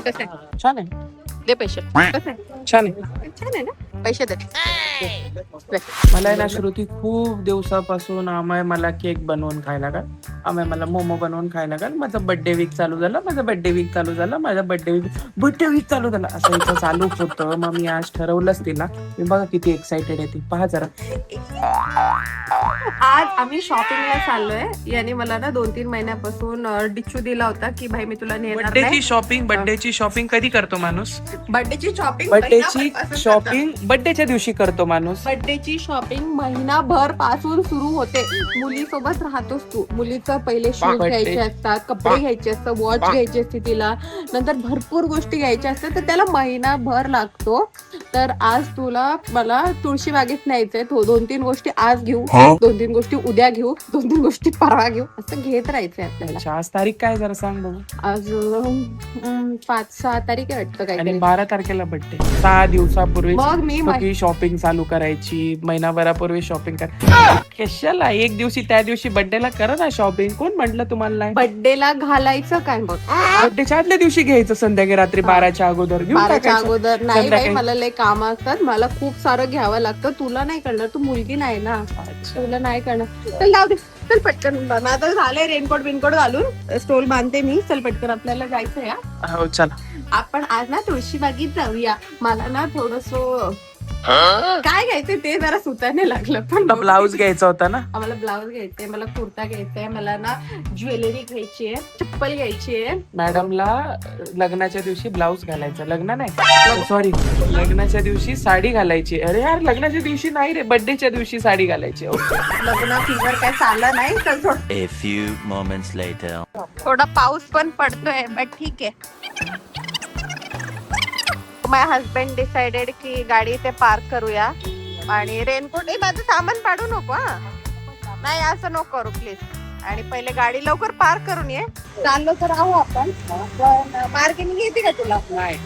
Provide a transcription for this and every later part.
कसं आहे? छान आहे, दे पैसे. कसं आहे? छान आहे. छान आहे ना? पैसे दे. मला आहे ना श्रुती खूप दिवसापासून आम्ही मला केक बनवून खायला का, आम्ही मला मोमो बनवून खायला का, माझा बर्थडे वीक चालू झाला, माझा बर्थडे वीक चालू झाला, माझा बर्थडे वीक चालू झाला, असं इथं चालूच होतं. मग मी आज ठरवलंच तिला. मी बघा किती एक्साइटेड आहे ती, पहा जरा. आज आम्ही शॉपिंगला चाललोय. याने मला ना 2-3 महिन्यापासून डिच्चू दिला होता की भाई मी तुला नेणार नाही. बर्थडेची शॉपिंग कधी करतो माणूस? बर्थडेची शॉपिंग बर्थडेच्या दिवशी करतो माणूस. बर्थडेची शॉपिंग महिनाभर पासून सुरू होते. मुलीसोबत राहतोस तू. मुलीचं पहिले शूज घ्यायचे असतात, कपडे घ्यायचे असतात, वॉच घ्यायची असते तिला, नंतर भरपूर गोष्टी घ्यायच्या असतात, तर त्याला महिनाभर लागतो. तर आज मला तुळशी बागेत न्यायचंय. 2-3 गोष्टी आज घेऊ, 2-3 गोष्टी उद्या घेऊ, 2-3 गोष्टी परवा घेऊ, असं घेत राहायचंय आपल्याला. आज तारीख काय जरा सांग बघू. आज 5-6 तारीख आहे वाटतं आणि काहीतरी. 12 तारखेला बर्थडे. 6 दिवसापूर्वी मग मी शॉपिंग चालू करायची, महिनाभरापूर्वी शॉपिंग कशाला एक दिवशी त्या दिवशी बर्थडेला करा ना शॉपिंग. कोण म्हटलं तुम्हाला? बर्थडेला घालायचं काय मग? बर्थडेच्या आदल्या दिवशी घ्यायचं, संध्याकाळी रात्री 12च्या अगोदर घेऊन 12च्या टाकायचं. अगोदर नाही बाई, संध्याकाळी. मला लय काम असतात, मला खूप सारं घ्यावं लागतं. तुला नाही करणार, तू मुलगी नाही ना, तुला नाही करणार. चल जाऊ दे, चल पटकन. आता झालंय रेनकोट बिनकोट घालून, स्टोल बांधते मी. चल पटकन, आपल्याला जायचं या. हो चला. आपण आज ना तुळशी बागेत जाऊया. मला ना थोडस काय घ्यायचंय ते जरा सुताने लागलं, पण ब्लाऊज घ्यायचा होता ना. आम्हाला ब्लाऊज घ्यायचंय, मला कुर्ता घ्यायचाय, मला ना ज्वेलरी घ्यायची आहे, चप्पल घ्यायची आहे. मॅडमला लग्नाच्या दिवशी ब्लाऊज घालायचा, लग्न नाही सॉरी, लग्नाच्या दिवशी साडी घालायची. अरे यार, लग्नाच्या दिवशी नाही रे, बर्थडेच्या दिवशी साडी घालायची. लग्न फिगर काय चाललं नाही. चल A few moments later. थोडा पाऊस पण पडतोय, बट ठीक आहे. माय हजबंड डिसाइडेड की गाडी इथे पार्क करूया आणि रेनकोट माझं सामान पाडू नको. नाही असं नको करू प्लीज. आणि पहिले गाडी लवकर पार्क करून ये. चाललो तर राहू आपण, पण पार्किंग येते का तुला? नाही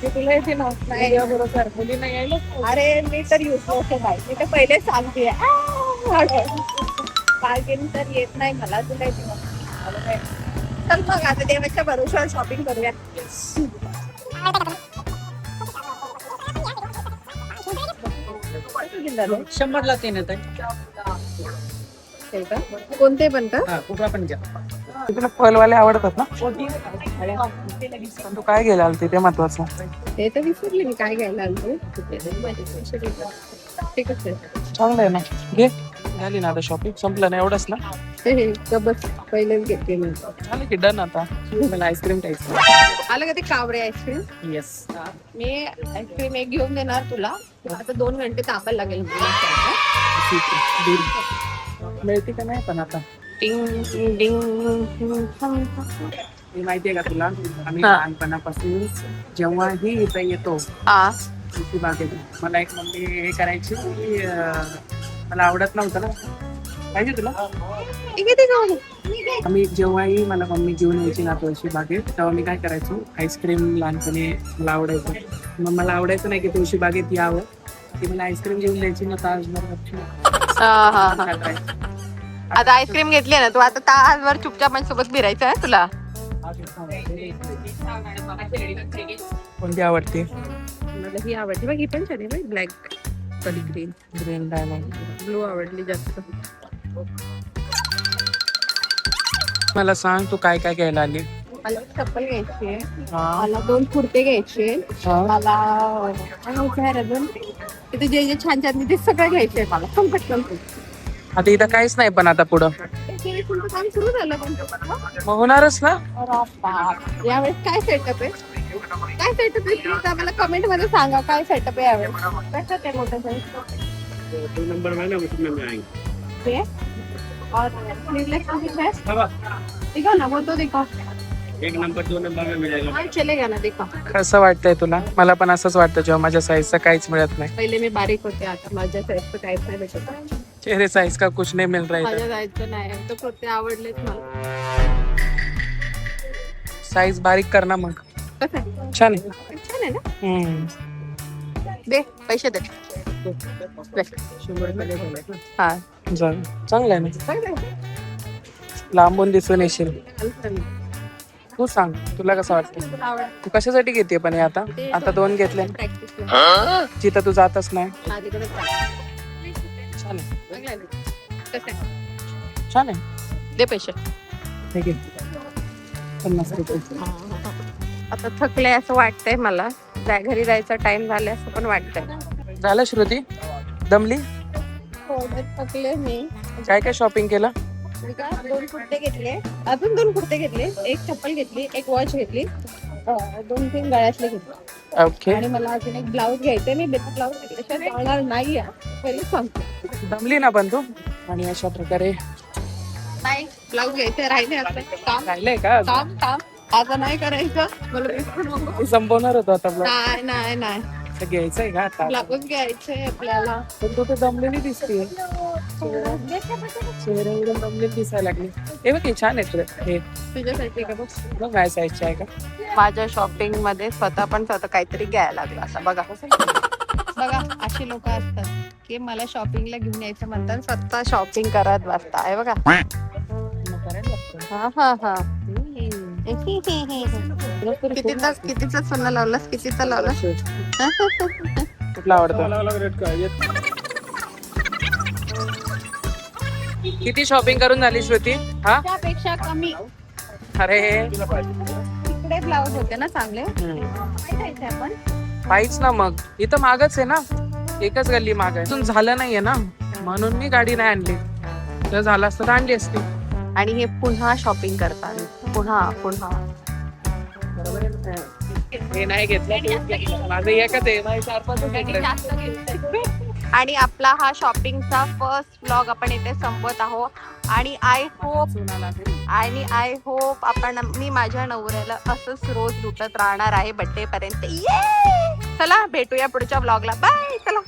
तुला येते ना? नाही बरोबर, मुलींना यायला. अरे मी तर यूज नव्हते बाई, मी तर पहिले सांगते पार्किंग तर येत नाही मला, तुला येते ना? चल मग आता देवाच्या भरोश्यावर शॉपिंग करूया. शंभरला 3 येत कोणते पण का? तुला फलवाले आवडतात ना? तू काय घ्यायला आलती ते महत्वाचं. ते तर विसरले मी काय घ्यायला आलो. ठीक आहे, चांगलं आहे ना, घे. झाली ना आता शॉपिंग, संपलं ना एवढंच ना? बस पहिलेच घेते मी. झालं की डन. आता मला आईस्क्रीम खायचं. आलं का ते कावडे आईस्क्रीम? येस. मी आईस्क्रीम एक घेऊन देणार तुला. आता 2 घंटे तापायला लागेल. मिळते का नाही पण आता? डिंग डिंग. हे माहितीये का तुला, आम्ही लहानपणापासून जेव्हाही इथं येतो तुळशी बागेत, मला एक मम्मी हे करायची की मला आवडत नव्हतं ना, पाहिजे तुला. आम्ही जेव्हाही मला मम्मी घेऊन यायची ना तुळशी बागेत, तेव्हा मी काय करायचो, आईस्क्रीम लहानपणी मला आवडायचं. मग मला आवडायचं नाही की तुळशी बागेत यावं, ती मला आईस्क्रीम घेऊन द्यायची ना ताजभर. आता आईस्क्रीम घेतली ना तू, आता तासभर चुपचाप माझ्यासोबत फिरायचं आहे तुला. कोणती आवडते? मला ही आवडते बघ, ही पण छान आहे बाई. ब्लॅक कली ग्रीन. Green diamond. ब्लू आवडली जास्त. मला सांग तू काय काय घ्यायला आली? मला चप्पल घ्यायची आहे, हा. मला 2 कुर्ते घ्यायचे, हा. मला काय घ्यायचं आहे अजून, तिथे जे जे छान छान ते सगळं घ्यायचंय मला. पटकन आता इथं काहीच नाही पण आता पुढं तुमचं काम सुरू झालं पण. मग होणारच ना. यावेळेस काय सेटअप आहे? काय सेटअप आहे प्लीज आम्हाला कमेंट मध्ये सांगा. काय सेटअप आहे यावेळेस? कसं ते मोठं साईज और स्लीवलेस कुछ है? दिखा ना, वो तो दिखा. 1 नंबर 2 नंबर में मिलेगा. हाँ चलेगा ना, दिखा. कसं वाटतंय तुला? मला पण असंच वाटतं जेव्हा माझ्या साईजचं काहीच मिळत नाही. पहिले मी बारीक होते, आता माझ्या साईजचं काहीच नाही भेटत. चेहरे साइज का कुछ नहीं मिल रहा है. माझ्या साईजचं नाही, तर कुर्ते आवडलेच मला. साईज बारीक कर ना मग. कसं आहे? छान आहे. छान आहे ना? दे पैसे दे. हा चांगलं आहे ना. चांगलं आहे. लांबून दिसून येशील. तू सांग तुला कसं वाटतं आवड तू कशासाठी घेते पण हे आता आता 2 घेतले प्रॅक्टिस जिथं तू जातच नाही तिकडे छान आहे कसं छान आहे दे पैसे ठीक आहे 50 रुपये आता थकले असं वाटतंय मला घरी जायचा टाइम झालाय असं पण वाटतंय झालं श्रुती दमली थकले मी काय काय शॉपिंग केलं मी का 2 कुर्ते घेतले अजून 2 कुर्ते घेतले एक चप्पल घेतली एक वॉच घेतली 2-3 गळ्यातले घेतले ओके आणि मला अजून एक ब्लाऊज घ्यायचंय मी ब्लाऊज घेतल्याशिवाय जाणार नाही पहिले सांगते दमली ना पण तू आणि अशा प्रकारे नाही ब्लाऊज घ्यायचे राहिले असं काम राहिलंय का काम काम आता नाही करायचं मला बिस्कुट नको. तू संपवणार होतो आता ब्लॉग नाही नाही नाही घ्यायचंय का आता ब्लाऊज घ्यायचंय आपल्याला पण तू तर दमलेली दिसते चेहऱ्यावरून दमलेली दिसायला लागली हे बघ हे छान आहे तुला हे तुझ्यासाठी का बघ बघ काय साईजचे आहे का माझ्या शॉपिंग मध्ये स्वतः काहीतरी घ्यायला लागलं असं बघा बघा अशी लोक असतात की मला शॉपिंगला घेऊन यायचं म्हणतात स्वतः शॉपिंग करत बसता आहे बघा हा हा हा कितीचा सोनं लावलास कितीचा लावलास कुठला आवडतो किती शॉपिंग करून झाली श्रुती हा त्यापेक्षा कमी अरे तिकडे ब्लाऊज होते ना चांगले काय घ्यायचे आपण पाहिच ना मग इथं मागच आहे ना एकच गल्ली माग आहे अजून झालं नाहीये ना म्हणून मी गाडी नाही आणली तर झालं असतं तर आणली असती आणि हे पुन्हा शॉपिंग करतात पुन्हा पुन्हा हे नाही घेतलं माझं एकच आहे माझे 4-5 घेतलं आणि आपला हा शॉपिंगचा फर्स्ट व्लॉग आपण इथे संपवत आहोत आणि आय होप आपण मी माझ्या नवऱ्याला असंच रोज लुटत राहणार आहे बर्थडे पर्यंत चला भेटूया पुढच्या व्लॉगला बाय चला